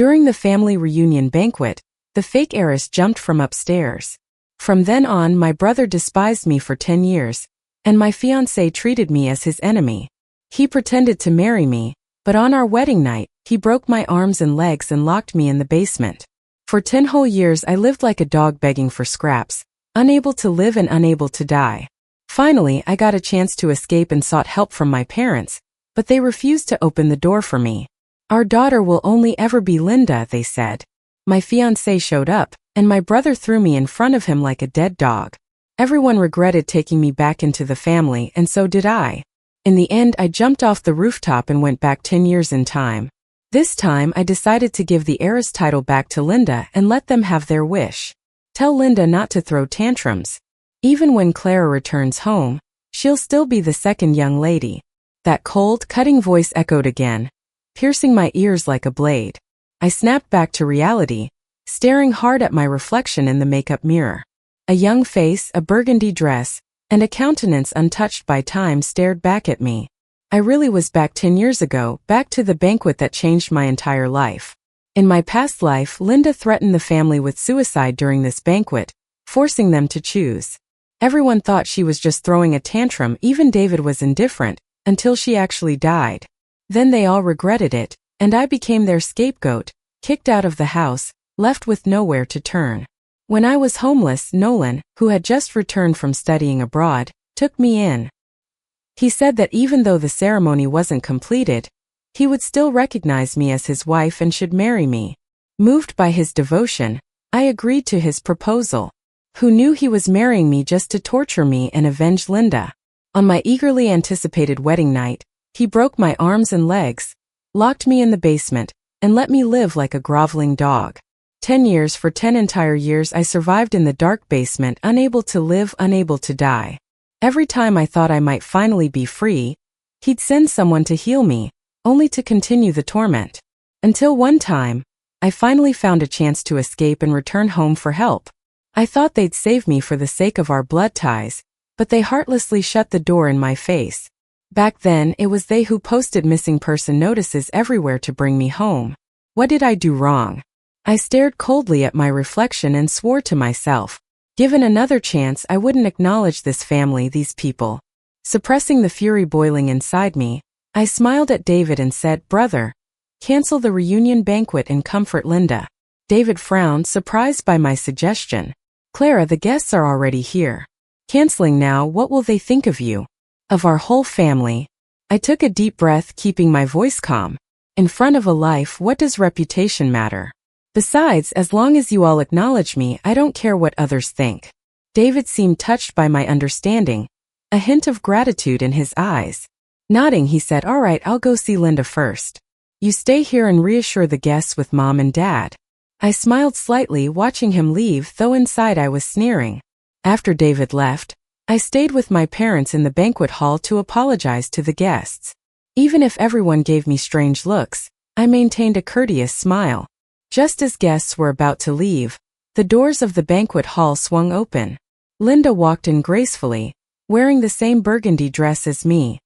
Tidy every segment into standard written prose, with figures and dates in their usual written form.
During the family reunion banquet, the fake heiress jumped from upstairs. From then on, my brother despised me for 10 years, and my fiancé treated me as his enemy. He pretended to marry me, but on our wedding night, he broke my arms and legs and locked me in the basement. For 10 whole years I lived like a dog begging for scraps, unable to live and unable to die. Finally, I got a chance to escape and sought help from my parents, but they refused to open the door for me. Our daughter will only ever be Linda, they said. My fiancé showed up, and my brother threw me in front of him like a dead dog. Everyone regretted taking me back into the family, and so did I. In the end, I jumped off the rooftop and went back 10 years in time. This time, I decided to give the heiress title back to Linda and let them have their wish. Tell Linda not to throw tantrums. Even when Clara returns home, she'll still be the second young lady. That cold, cutting voice echoed again, piercing my ears like a blade. I snapped back to reality, staring hard at my reflection in the makeup mirror. A young face, a burgundy dress, and a countenance untouched by time stared back at me. I really was back 10 years ago, back to the banquet that changed my entire life. In my past life, Linda threatened the family with suicide during this banquet, forcing them to choose. Everyone thought she was just throwing a tantrum, even David was indifferent, until she actually died. Then they all regretted it, and I became their scapegoat, kicked out of the house, left with nowhere to turn. When I was homeless, Nolan, who had just returned from studying abroad, took me in. He said that even though the ceremony wasn't completed, he would still recognize me as his wife and should marry me. Moved by his devotion, I agreed to his proposal. Who knew he was marrying me just to torture me and avenge Linda? On my eagerly anticipated wedding night, he broke my arms and legs, locked me in the basement, and let me live like a groveling dog. 10 years, for 10 entire years I survived in the dark basement, unable to live, unable to die. Every time I thought I might finally be free, he'd send someone to heal me, only to continue the torment. Until one time, I finally found a chance to escape and return home for help. I thought they'd save me for the sake of our blood ties, but they heartlessly shut the door in my face. Back then, it was they who posted missing person notices everywhere to bring me home. What did I do wrong? I stared coldly at my reflection and swore to myself, given another chance, I wouldn't acknowledge this family, these people. Suppressing the fury boiling inside me, I smiled at David and said, "Brother, cancel the reunion banquet and comfort Linda." David frowned, surprised by my suggestion. "Clara, the guests are already here. Canceling now, what will they think of you? Of our whole family?" I took a deep breath, keeping my voice calm. In front of a life, what does reputation matter? Besides, as long as you all acknowledge me, I don't care what others think. David seemed touched by my understanding, a hint of gratitude in his eyes. Nodding, he said, "All right, I'll go see Linda first. You stay here and reassure the guests with Mom and Dad." I smiled slightly, watching him leave, though inside I was sneering. After David left, I stayed with my parents in the banquet hall to apologize to the guests. Even if everyone gave me strange looks, I maintained a courteous smile. Just as guests were about to leave, the doors of the banquet hall swung open. Linda walked in gracefully, wearing the same burgundy dress as me.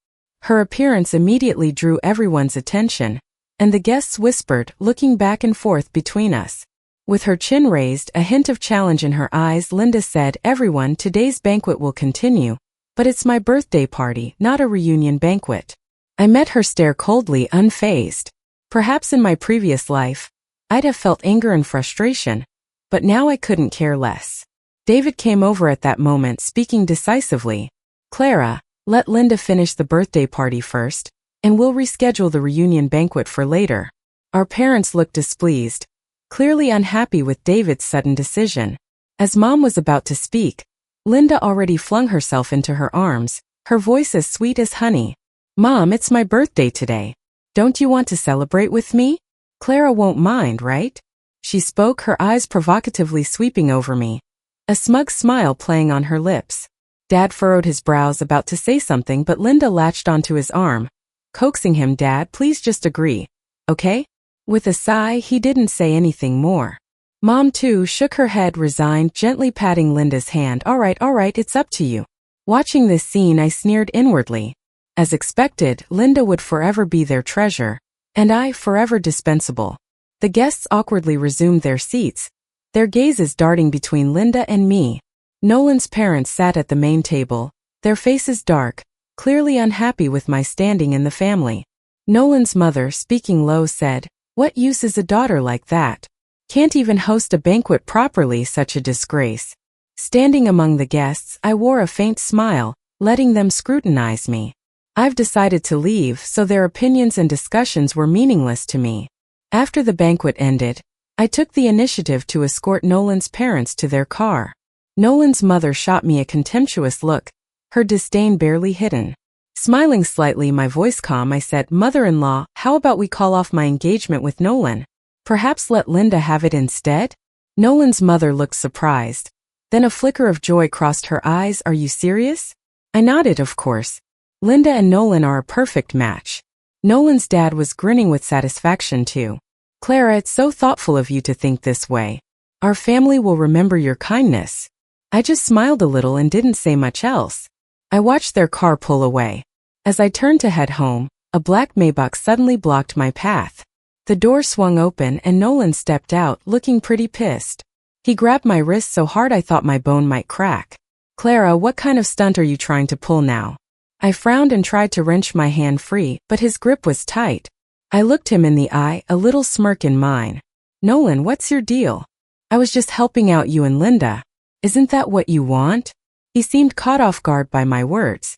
Her appearance immediately drew everyone's attention, and the guests whispered, looking back and forth between us. With her chin raised, a hint of challenge in her eyes, Linda said, "Everyone, today's banquet will continue, but it's my birthday party, not a reunion banquet." I met her stare coldly, unfazed. Perhaps in my previous life, I'd have felt anger and frustration, but now I couldn't care less. David came over at that moment, speaking decisively. "Clara, let Linda finish the birthday party first, and we'll reschedule the reunion banquet for later." Our parents looked displeased, clearly unhappy with David's sudden decision. As Mom was about to speak, Linda already flung herself into her arms, her voice as sweet as honey. "Mom, it's my birthday today. Don't you want to celebrate with me? Clara won't mind, right?" She spoke, her eyes provocatively sweeping over me, a smug smile playing on her lips. Dad furrowed his brows, about to say something, but Linda latched onto his arm, coaxing him, "Dad, please just agree, okay?" With a sigh, he didn't say anything more. Mom, too, shook her head, resigned, gently patting Linda's hand. All right, it's up to you." Watching this scene, I sneered inwardly. As expected, Linda would forever be their treasure, and I forever dispensable. The guests awkwardly resumed their seats, their gazes darting between Linda and me. Nolan's parents sat at the main table, their faces dark, clearly unhappy with my standing in the family. Nolan's mother, speaking low, said, "What use is a daughter like that? Can't even host a banquet properly, such a disgrace." Standing among the guests, I wore a faint smile, letting them scrutinize me. I've decided to leave, so their opinions and discussions were meaningless to me. After the banquet ended, I took the initiative to escort Nolan's parents to their car. Nolan's mother shot me a contemptuous look, her disdain barely hidden. Smiling slightly, my voice calm, I said, "Mother-in-law, how about we call off my engagement with Nolan? Perhaps let Linda have it instead?" Nolan's mother looked surprised. Then a flicker of joy crossed her eyes. "Are you serious?" I nodded, "Of course. Linda and Nolan are a perfect match." Nolan's dad was grinning with satisfaction too. "Clara, it's so thoughtful of you to think this way. Our family will remember your kindness." I just smiled a little and didn't say much else. I watched their car pull away. As I turned to head home, a black Maybach suddenly blocked my path. The door swung open and Nolan stepped out, looking pretty pissed. He grabbed my wrist so hard I thought my bone might crack. "Clara, what kind of stunt are you trying to pull now?" I frowned and tried to wrench my hand free, but his grip was tight. I looked him in the eye, a little smirk in mine. "Nolan, what's your deal? I was just helping out you and Linda. Isn't that what you want?" He seemed caught off guard by my words.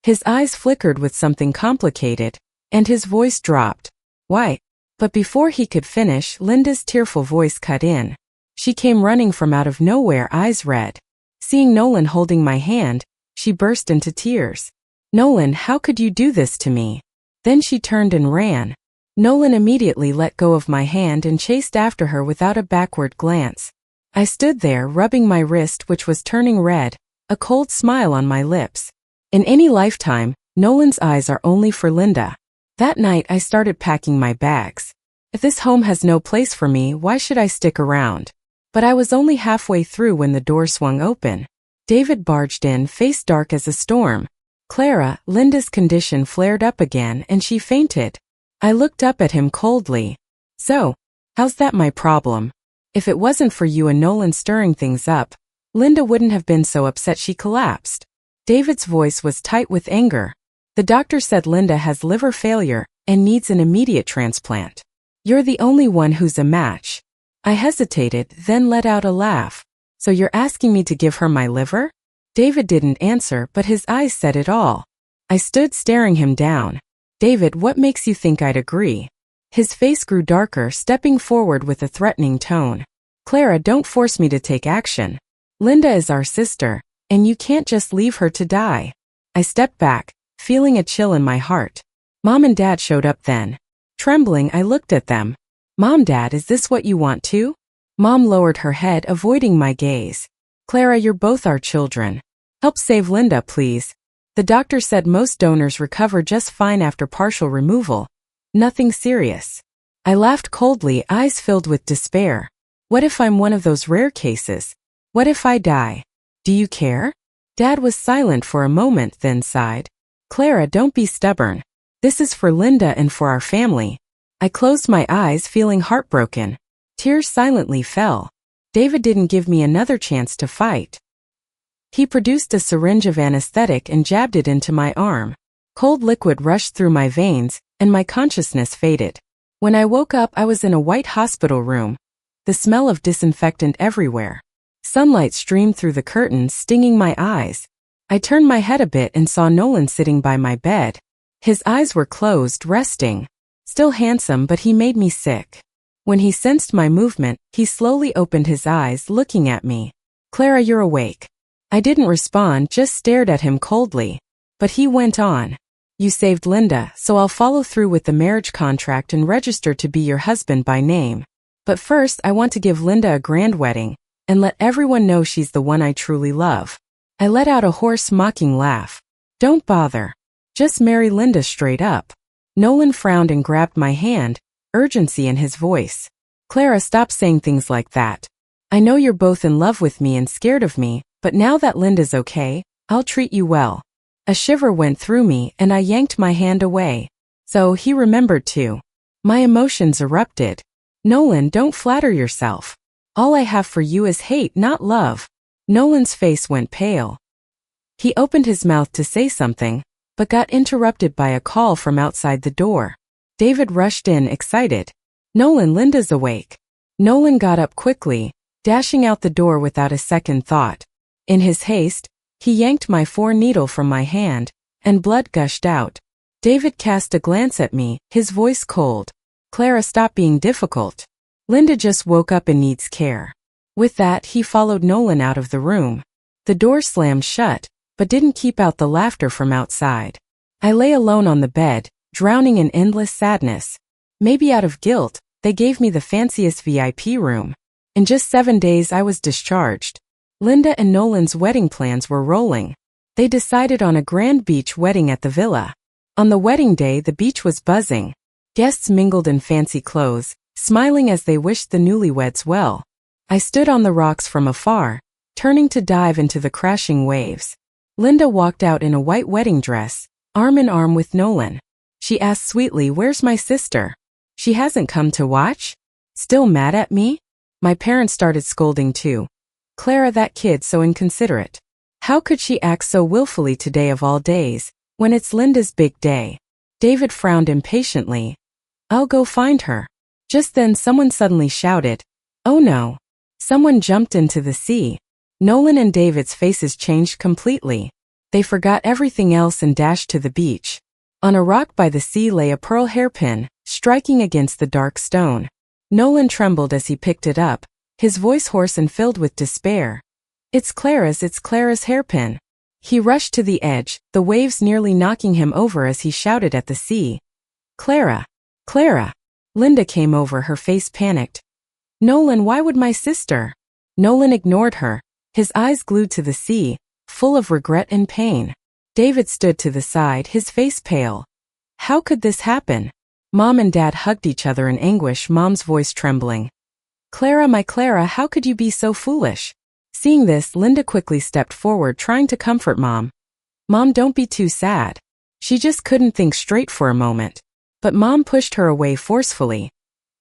His eyes flickered with something complicated, and his voice dropped. "Why?" But before he could finish, Linda's tearful voice cut in. She came running from out of nowhere, eyes red. Seeing Nolan holding my hand, she burst into tears. "Nolan, how could you do this to me?" Then she turned and ran. Nolan immediately let go of my hand and chased after her without a backward glance. I stood there, rubbing my wrist, which was turning red, a cold smile on my lips. In any lifetime, Nolan's eyes are only for Linda. That night I started packing my bags. If this home has no place for me, why should I stick around? But I was only halfway through when the door swung open. David barged in, face dark as a storm. "Clara," Linda's condition flared up again and she fainted. I looked up at him coldly. "So, how's that my problem? If it wasn't for you and Nolan stirring things up, Linda wouldn't have been so upset she collapsed." David's voice was tight with anger. "The doctor said Linda has liver failure and needs an immediate transplant. You're the only one who's a match." I hesitated, then let out a laugh. "So you're asking me to give her my liver?" David didn't answer, but his eyes said it all. I stood staring him down. "David, what makes you think I'd agree?" His face grew darker, stepping forward with a threatening tone. "Clara, don't force me to take action. Linda is our sister, and you can't just leave her to die." I stepped back, feeling a chill in my heart. Mom and Dad showed up then. Trembling, I looked at them. "Mom, Dad, is this what you want too?" Mom lowered her head, avoiding my gaze. "Clara, you're both our children. Help save Linda, please. The doctor said most donors recover just fine after partial removal. Nothing serious." I laughed coldly, eyes filled with despair. What if I'm one of those rare cases? What if I die? Do you care? Dad was silent for a moment, then sighed. "Clara, don't be stubborn. This is for Linda and for our family." I closed my eyes, feeling heartbroken. Tears silently fell. David didn't give me another chance to fight. He produced a syringe of anesthetic and jabbed it into my arm. Cold liquid rushed through my veins, and my consciousness faded. When I woke up, I was in a white hospital room, the smell of disinfectant everywhere. Sunlight streamed through the curtains, stinging my eyes. I turned my head a bit and saw Nolan sitting by my bed. His eyes were closed, resting. Still handsome, but he made me sick. When he sensed my movement, he slowly opened his eyes, looking at me. "Clara, you're awake." I didn't respond, just stared at him coldly. But he went on. "You saved Linda, so I'll follow through with the marriage contract and register to be your husband by name. But first, I want to give Linda a grand wedding, and let everyone know she's the one I truly love." I let out a hoarse, mocking laugh. "Don't bother. Just marry Linda straight up." Nolan frowned and grabbed my hand, urgency in his voice. "Clara, stop saying things like that. I know you're both in love with me and scared of me, but now that Linda's okay, I'll treat you well." A shiver went through me and I yanked my hand away. So he remembered too. My emotions erupted. Nolan, don't flatter yourself. All I have for you is hate, not love. Nolan's face went pale. He opened his mouth to say something, but got interrupted by a call from outside the door. David rushed in, excited. Nolan, Linda's awake. Nolan got up quickly, dashing out the door without a second thought. In his haste, he yanked my 4-needle from my hand, and blood gushed out. David cast a glance at me, his voice cold. Clara, stop being difficult. Linda just woke up and needs care. With that, he followed Nolan out of the room. The door slammed shut, but didn't keep out the laughter from outside. I lay alone on the bed, drowning in endless sadness. Maybe out of guilt, they gave me the fanciest VIP room. In just 7 days I was discharged. Linda and Nolan's wedding plans were rolling. They decided on a grand beach wedding at the villa. On the wedding day, the beach was buzzing. Guests mingled in fancy clothes, smiling as they wished the newlyweds well. I stood on the rocks from afar, turning to dive into the crashing waves. Linda walked out in a white wedding dress, arm in arm with Nolan. She asked sweetly, "Where's my sister? She hasn't come to watch?" Still mad at me? My parents started scolding too. Clara, that kid, so inconsiderate. How could she act so willfully today of all days, when it's Linda's big day? David frowned impatiently. I'll go find her. Just then someone suddenly shouted, "Oh no!" Someone jumped into the sea. Nolan and David's faces changed completely. They forgot everything else and dashed to the beach. On a rock by the sea lay a pearl hairpin, striking against the dark stone. Nolan trembled as he picked it up, his voice hoarse and filled with despair. It's Clara's hairpin." He rushed to the edge, the waves nearly knocking him over as he shouted at the sea. "Clara! Clara!" Linda came over, her face panicked. "Nolan, why would my sister?" Nolan ignored her, his eyes glued to the sea, full of regret and pain. David stood to the side, his face pale. How could this happen? Mom and Dad hugged each other in anguish, Mom's voice trembling. "Clara, my Clara, how could you be so foolish?" Seeing this, Linda quickly stepped forward, trying to comfort Mom. "Mom, don't be too sad." She just couldn't think straight for a moment. But Mom pushed her away forcefully.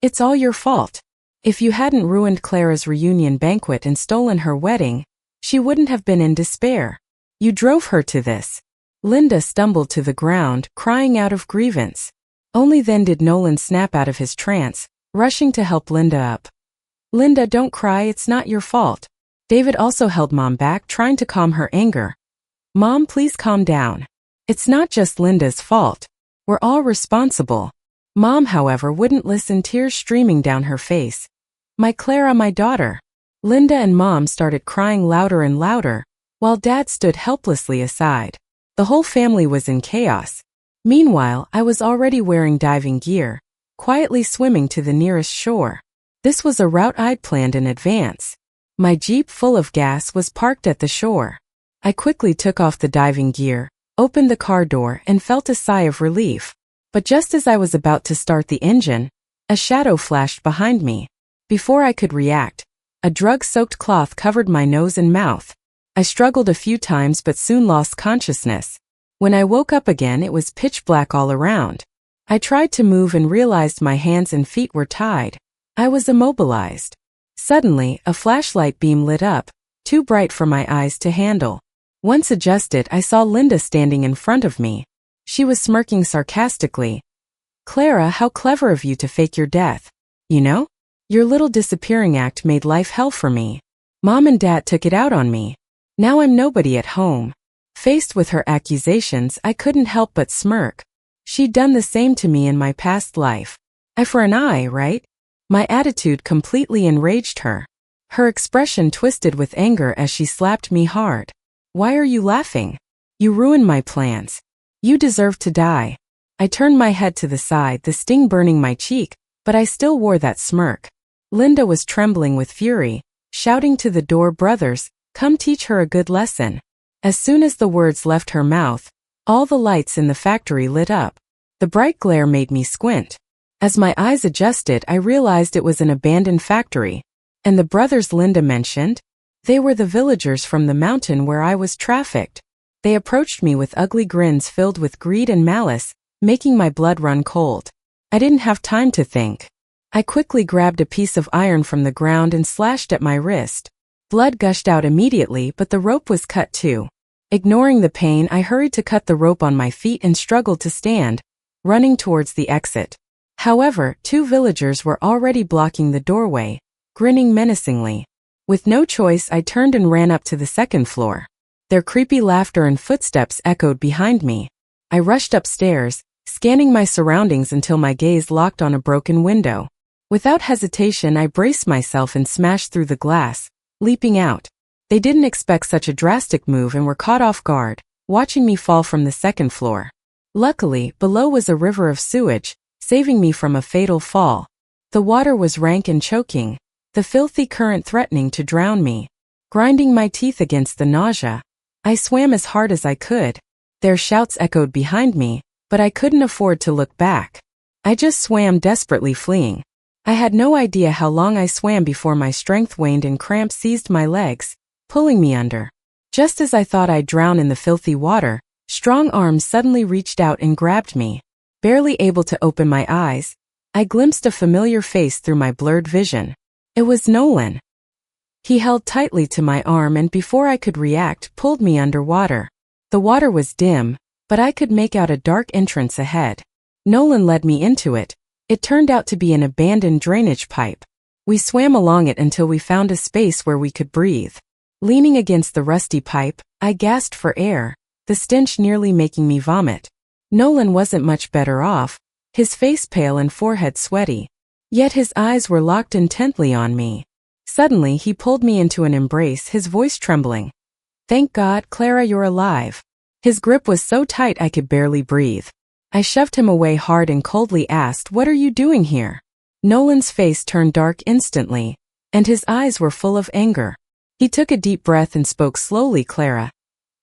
"It's all your fault. If you hadn't ruined Clara's reunion banquet and stolen her wedding, she wouldn't have been in despair. You drove her to this." Linda stumbled to the ground, crying out of grievance. Only then did Nolan snap out of his trance, rushing to help Linda up. "Linda, don't cry, it's not your fault." David also held Mom back, trying to calm her anger. "Mom, please calm down. It's not just Linda's fault. We're all responsible." Mom, however, wouldn't listen, tears streaming down her face. "My Clara, my daughter." Linda and Mom started crying louder and louder, while Dad stood helplessly aside. The whole family was in chaos. Meanwhile, I was already wearing diving gear, quietly swimming to the nearest shore. This was a route I'd planned in advance. My Jeep full of gas was parked at the shore. I quickly took off the diving gear, opened the car door, and felt a sigh of relief. But just as I was about to start the engine, a shadow flashed behind me. Before I could react, a drug-soaked cloth covered my nose and mouth. I struggled a few times but soon lost consciousness. When I woke up again, it was pitch black all around. I tried to move and realized my hands and feet were tied. I was immobilized. Suddenly, a flashlight beam lit up, too bright for my eyes to handle. Once adjusted, I saw Linda standing in front of me. She was smirking sarcastically. "Clara, how clever of you to fake your death. You know? Your little disappearing act made life hell for me. Mom and Dad took it out on me. Now I'm nobody at home." Faced with her accusations, I couldn't help but smirk. She'd done the same to me in my past life. Eye for an eye, right? My attitude completely enraged her. Her expression twisted with anger as she slapped me hard. "Why are you laughing? You ruined my plans. You deserve to die." I turned my head to the side, the sting burning my cheek, but I still wore that smirk. Linda was trembling with fury, shouting to the door, "Brothers, come teach her a good lesson." As soon as the words left her mouth, all the lights in the factory lit up. The bright glare made me squint. As my eyes adjusted, I realized it was an abandoned factory. And the brothers Linda mentioned? They were the villagers from the mountain where I was trafficked. They approached me with ugly grins filled with greed and malice, making my blood run cold. I didn't have time to think. I quickly grabbed a piece of iron from the ground and slashed at my wrist. Blood gushed out immediately, but the rope was cut too. Ignoring the pain, I hurried to cut the rope on my feet and struggled to stand, running towards the exit. However, 2 villagers were already blocking the doorway, grinning menacingly. With no choice, I turned and ran up to the 2nd floor. Their creepy laughter and footsteps echoed behind me. I rushed upstairs, scanning my surroundings until my gaze locked on a broken window. Without hesitation, I braced myself and smashed through the glass, leaping out. They didn't expect such a drastic move and were caught off guard, watching me fall from the 2nd floor. Luckily, below was a river of sewage, saving me from a fatal fall. The water was rank and choking, the filthy current threatening to drown me. Grinding my teeth against the nausea, I swam as hard as I could. Their shouts echoed behind me, but I couldn't afford to look back. I just swam desperately, fleeing. I had no idea how long I swam before my strength waned and cramps seized my legs, pulling me under. Just as I thought I'd drown in the filthy water, strong arms suddenly reached out and grabbed me. Barely able to open my eyes, I glimpsed a familiar face through my blurred vision. It was Nolan. He held tightly to my arm and before I could react, pulled me underwater. The water was dim, but I could make out a dark entrance ahead. Nolan led me into it. It turned out to be an abandoned drainage pipe. We swam along it until we found a space where we could breathe. Leaning against the rusty pipe, I gasped for air, the stench nearly making me vomit. Nolan wasn't much better off, his face pale and forehead sweaty. Yet his eyes were locked intently on me. Suddenly he pulled me into an embrace, his voice trembling. "Thank God, Clara, you're alive." His grip was so tight I could barely breathe. I shoved him away hard and coldly asked, "What are you doing here?" Nolan's face turned dark instantly, and his eyes were full of anger. He took a deep breath and spoke slowly, "Clara,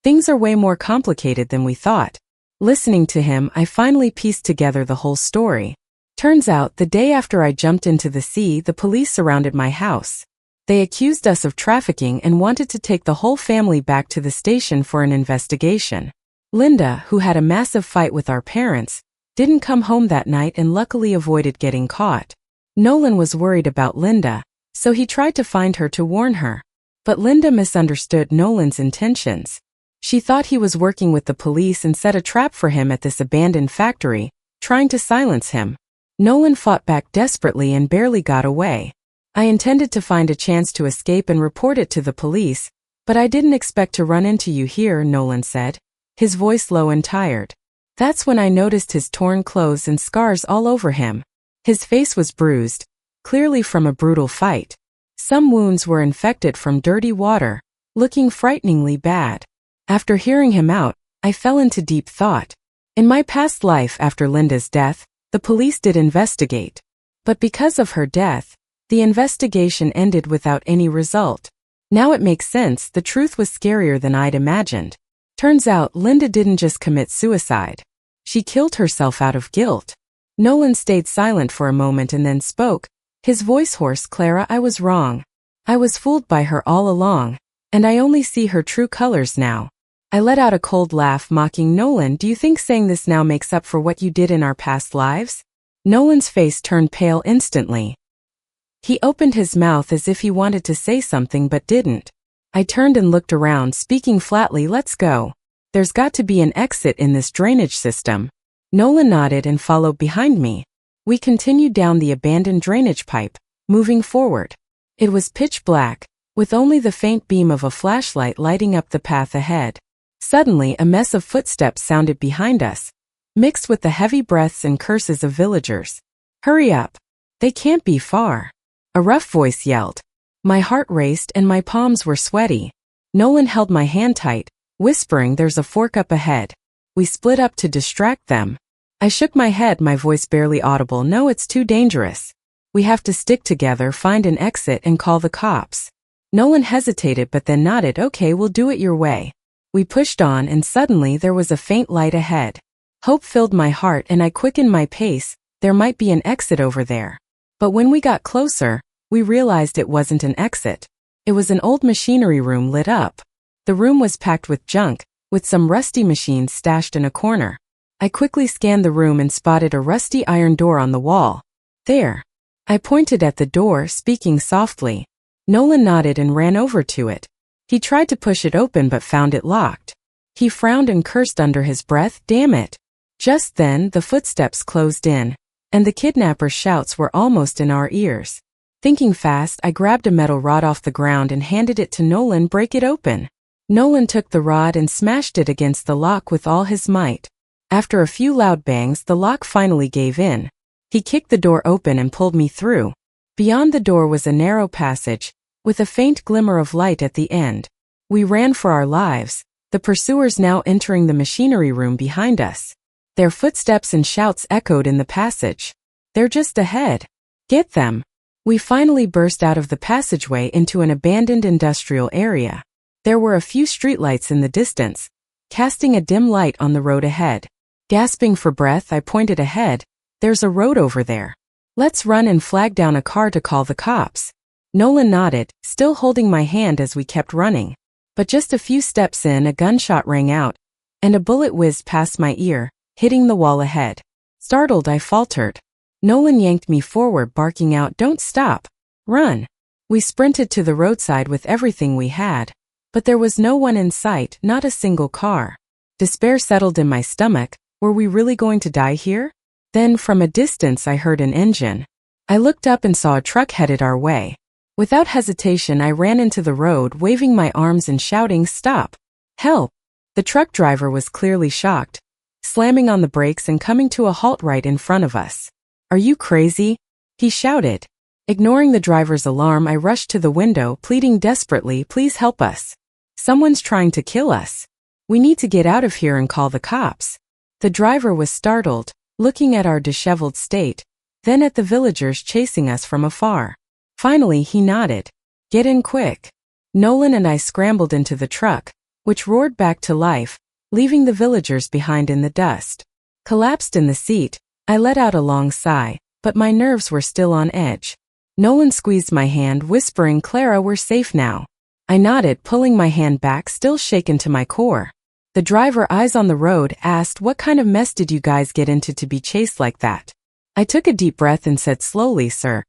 things are way more complicated than we thought." Listening to him, I finally pieced together the whole story. Turns out, the day after I jumped into the sea, the police surrounded my house. They accused us of trafficking and wanted to take the whole family back to the station for an investigation. Linda, who had a massive fight with our parents, didn't come home that night and luckily avoided getting caught. Nolan was worried about Linda, so he tried to find her to warn her. But Linda misunderstood Nolan's intentions. She thought he was working with the police and set a trap for him at this abandoned factory, trying to silence him. Nolan fought back desperately and barely got away. I intended to find a chance to escape and report it to the police, but I didn't expect to run into you here, Nolan said, his voice low and tired. That's when I noticed his torn clothes and scars all over him. His face was bruised, clearly from a brutal fight. Some wounds were infected from dirty water, looking frighteningly bad. After hearing him out, I fell into deep thought. In my past life after Linda's death, the police did investigate. But because of her death, the investigation ended without any result. Now it makes sense, the truth was scarier than I'd imagined. Turns out Linda didn't just commit suicide. She killed herself out of guilt. Nolan stayed silent for a moment and then spoke, his voice hoarse. "Clara, I was wrong. I was fooled by her all along, and I only see her true colors now." I let out a cold laugh, mocking. "Nolan, do you think saying this now makes up for what you did in our past lives?" Nolan's face turned pale instantly. He opened his mouth as if he wanted to say something but didn't. I turned and looked around, speaking flatly, "Let's go. There's got to be an exit in this drainage system." Nolan nodded and followed behind me. We continued down the abandoned drainage pipe, moving forward. It was pitch black, with only the faint beam of a flashlight lighting up the path ahead. Suddenly, a mess of footsteps sounded behind us, mixed with the heavy breaths and curses of villagers. "Hurry up. They can't be far," a rough voice yelled. My heart raced and my palms were sweaty. Nolan held my hand tight, whispering, "There's a fork up ahead." We split up to distract them. I shook my head, my voice barely audible. "No, it's too dangerous. We have to stick together, find an exit, and call the cops." Nolan hesitated but then nodded. "Okay, we'll do it your way." We pushed on and suddenly there was a faint light ahead. Hope filled my heart and I quickened my pace. There might be an exit over there. But when we got closer, we realized it wasn't an exit. It was an old machinery room lit up. The room was packed with junk, with some rusty machines stashed in a corner. I quickly scanned the room and spotted a rusty iron door on the wall. There. I pointed at the door, speaking softly. Nolan nodded and ran over to it. He tried to push it open but found it locked. He frowned and cursed under his breath, "Damn it." Just then, the footsteps closed in, and the kidnapper's shouts were almost in our ears. Thinking fast, I grabbed a metal rod off the ground and handed it to Nolan. "Break it open." Nolan took the rod and smashed it against the lock with all his might. After a few loud bangs, the lock finally gave in. He kicked the door open and pulled me through. Beyond the door was a narrow passage, with a faint glimmer of light at the end. We ran for our lives, the pursuers now entering the machinery room behind us. Their footsteps and shouts echoed in the passage. "They're just ahead. Get them." We finally burst out of the passageway into an abandoned industrial area. There were a few streetlights in the distance, casting a dim light on the road ahead. Gasping for breath, I pointed ahead. "There's a road over there. Let's run and flag down a car to call the cops." Nolan nodded, still holding my hand as we kept running. But just a few steps in, a gunshot rang out, and a bullet whizzed past my ear, hitting the wall ahead. Startled, I faltered. Nolan yanked me forward, barking out, "Don't stop. Run." We sprinted to the roadside with everything we had, but there was no one in sight, not a single car. Despair settled in my stomach. Were we really going to die here? Then, from a distance, I heard an engine. I looked up and saw a truck headed our way. Without hesitation, I ran into the road, waving my arms and shouting, "Stop! Help!" The truck driver was clearly shocked, slamming on the brakes and coming to a halt right in front of us. "Are you crazy?" he shouted. Ignoring the driver's alarm, I rushed to the window, pleading desperately, "Please help us. Someone's trying to kill us. We need to get out of here and call the cops." The driver was startled, looking at our disheveled state, then at the villagers chasing us from afar. Finally, he nodded. "Get in quick." Nolan and I scrambled into the truck, which roared back to life, leaving the villagers behind in the dust. Collapsed in the seat, I let out a long sigh, but my nerves were still on edge. Nolan squeezed my hand, whispering, "Clara, we're safe now." I nodded, pulling my hand back, still shaken to my core. The driver, eyes on the road, asked, "What kind of mess did you guys get into to be chased like that?" I took a deep breath and said slowly, "Sir,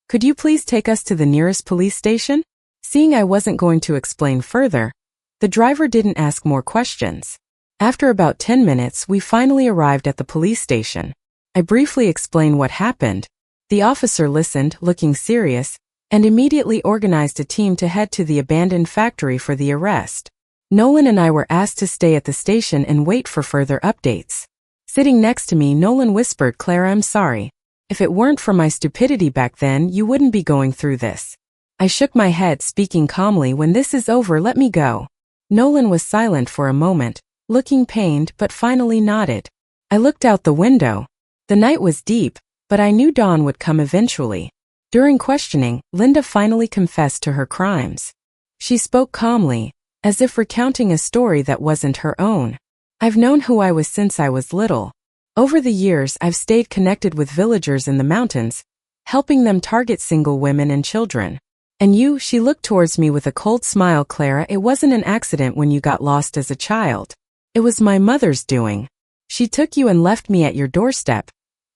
could you please take us to the nearest police station?" Seeing I wasn't going to explain further, the driver didn't ask more questions. After about 10 minutes, we finally arrived at the police station. I briefly explained what happened. The officer listened, looking serious, and immediately organized a team to head to the abandoned factory for the arrest. Nolan and I were asked to stay at the station and wait for further updates. Sitting next to me, Nolan whispered, "Clara, I'm sorry. If it weren't for my stupidity back then, you wouldn't be going through this." I shook my head, speaking calmly, "When this is over, let me go." Nolan was silent for a moment, looking pained, but finally nodded. I looked out the window. The night was deep, but I knew dawn would come eventually. During questioning, Linda finally confessed to her crimes. She spoke calmly, as if recounting a story that wasn't her own. "I've known who I was since I was little. Over the years, I've stayed connected with villagers in the mountains, helping them target single women and children. And you," she looked towards me with a cold smile, "Clara, it wasn't an accident when you got lost as a child. It was my mother's doing. She took you and left me at your doorstep,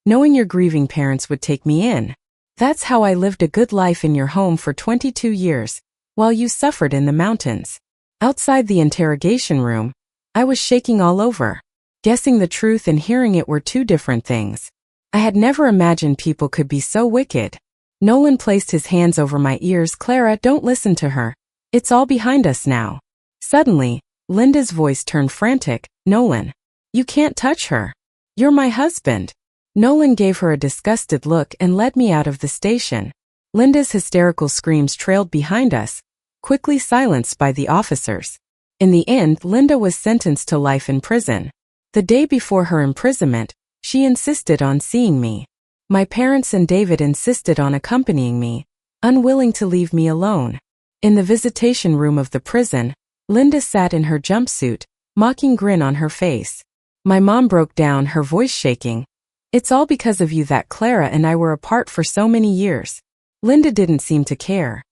knowing your grieving parents would take me in. That's how I lived a good life in your home for 22 years, while you suffered in the mountains." Outside the interrogation room, I was shaking all over. Guessing the truth and hearing it were two different things. I had never imagined people could be so wicked. Nolan placed his hands over my ears. "Clara, don't listen to her. It's all behind us now." Suddenly, Linda's voice turned frantic. "Nolan, you can't touch her. You're my husband." Nolan gave her a disgusted look and led me out of the station. Linda's hysterical screams trailed behind us, quickly silenced by the officers. In the end, Linda was sentenced to life in prison. The day before her imprisonment, she insisted on seeing me. My parents and David insisted on accompanying me, unwilling to leave me alone. In the visitation room of the prison, Linda sat in her jumpsuit, mocking grin on her face. My mom broke down, her voice shaking. "It's all because of you that Clara and I were apart for so many years." Linda didn't seem to care.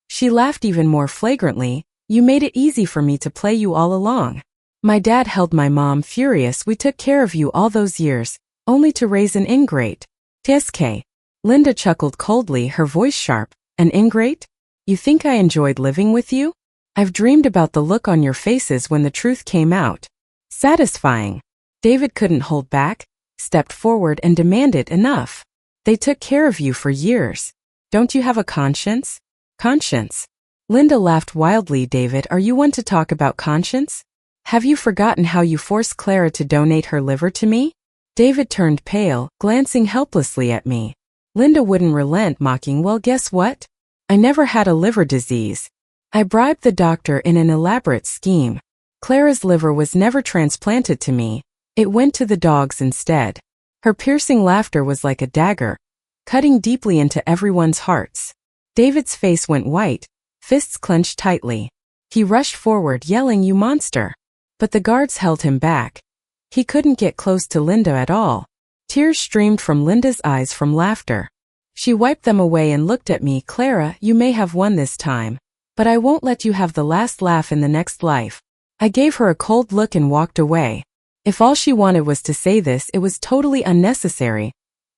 She laughed even more flagrantly. "You made it easy for me to play you all along." My dad held my mom, furious. "We took care of you all those years, only to raise an ingrate. Tsk." Linda chuckled coldly, her voice sharp. An ingrate? You think I enjoyed living with you? I've dreamed about the look on your faces when the truth came out. Satisfying. David couldn't hold back, stepped forward and demanded enough. They took care of you for years. Don't you have a conscience? Conscience? Linda laughed wildly. David, are you one to talk about conscience? Have you forgotten how you forced Clara to donate her liver to me? David turned pale, glancing helplessly at me. Linda wouldn't relent, mocking, well, guess what? I never had a liver disease. I bribed the doctor in an elaborate scheme. Clara's liver was never transplanted to me. It went to the dogs instead. Her piercing laughter was like a dagger, cutting deeply into everyone's hearts. David's face went white, fists clenched tightly. He rushed forward, yelling, you monster! But the guards held him back. He couldn't get close to Linda at all. Tears streamed from Linda's eyes from laughter. She wiped them away and looked at me. Clara, you may have won this time, but I won't let you have the last laugh in the next life. I gave her a cold look and walked away. If all she wanted was to say this, it was totally unnecessary.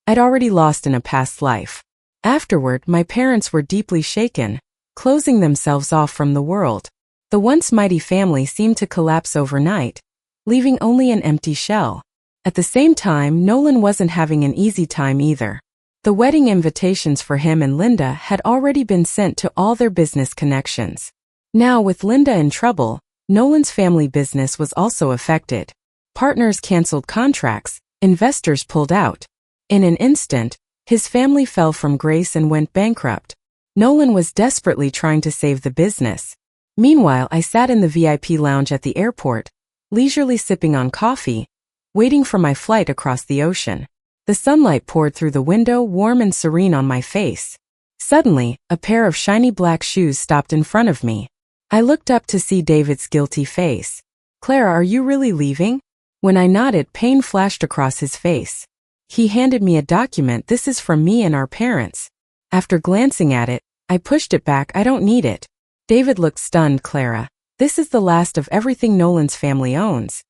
I'd already lost in a past life. Afterward, my parents were deeply shaken, closing themselves off from the world. The once mighty family seemed to collapse overnight, leaving only an empty shell. At the same time, Nolan wasn't having an easy time either. The wedding invitations for him and Linda had already been sent to all their business connections. Now, with Linda in trouble, Nolan's family business was also affected. Partners canceled contracts, investors pulled out. In an instant, his family fell from grace and went bankrupt. Nolan was desperately trying to save the business. Meanwhile, I sat in the VIP lounge at the airport, leisurely sipping on coffee, waiting for my flight across the ocean. The sunlight poured through the window, warm and serene on my face. Suddenly, a pair of shiny black shoes stopped in front of me. I looked up to see David's guilty face. Clara, are you really leaving? When I nodded, pain flashed across his face. He handed me a document. This is from me and our parents. After glancing at it, I pushed it back. I don't need it. David looked stunned. Clara, this is the last of everything Nolan's family owns.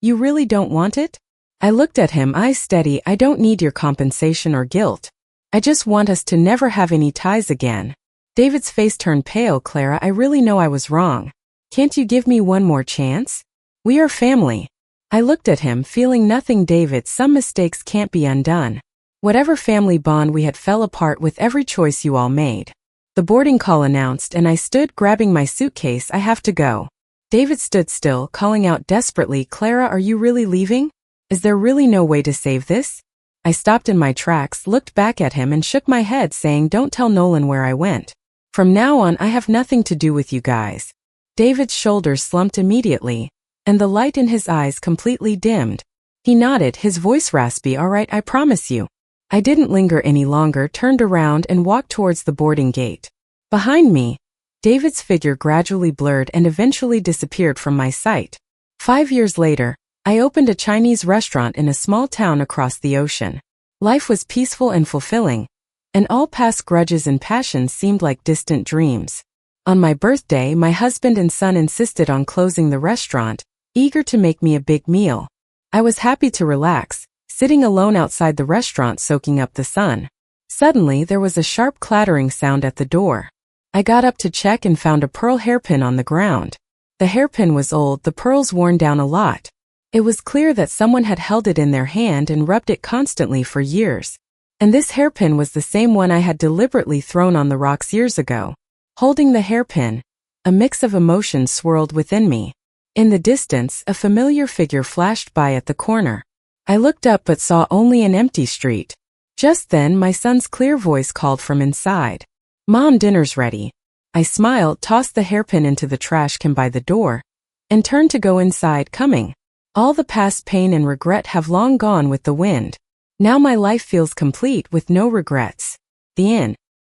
You really don't want it? I looked at him, eyes steady. I don't need your compensation or guilt. I just want us to never have any ties again. David's face turned pale. Clara, I really know I was wrong. Can't you give me one more chance? We are family. I looked at him, feeling nothing. David, some mistakes can't be undone. Whatever family bond we had fell apart with every choice you all made. The boarding call announced, and I stood, grabbing my suitcase. I have to go. David stood still, calling out desperately, Clara, are you really leaving? Is there really no way to save this? I stopped in my tracks, looked back at him and shook my head, saying, don't tell Nolan where I went. From now on, I have nothing to do with you guys. David's shoulders slumped immediately, and the light in his eyes completely dimmed. He nodded, his voice raspy. All right, I promise you. I didn't linger any longer, turned around and walked towards the boarding gate. Behind me, David's figure gradually blurred and eventually disappeared from my sight. 5 years later, I opened a Chinese restaurant in a small town across the ocean. Life was peaceful and fulfilling, and all past grudges and passions seemed like distant dreams. On my birthday, my husband and son insisted on closing the restaurant, eager to make me a big meal. I was happy to relax, sitting alone outside the restaurant soaking up the sun. Suddenly, there was a sharp clattering sound at the door. I got up to check and found a pearl hairpin on the ground. The hairpin was old, the pearls worn down a lot. It was clear that someone had held it in their hand and rubbed it constantly for years. And this hairpin was the same one I had deliberately thrown on the rocks years ago. Holding the hairpin, a mix of emotions swirled within me. In the distance, a familiar figure flashed by at the corner. I looked up but saw only an empty street. Just then, my son's clear voice called from inside. Mom, dinner's ready. I smiled, tossed the hairpin into the trash can by the door, and turned to go inside, coming. All the past pain and regret have long gone with the wind. Now my life feels complete with no regrets. The end.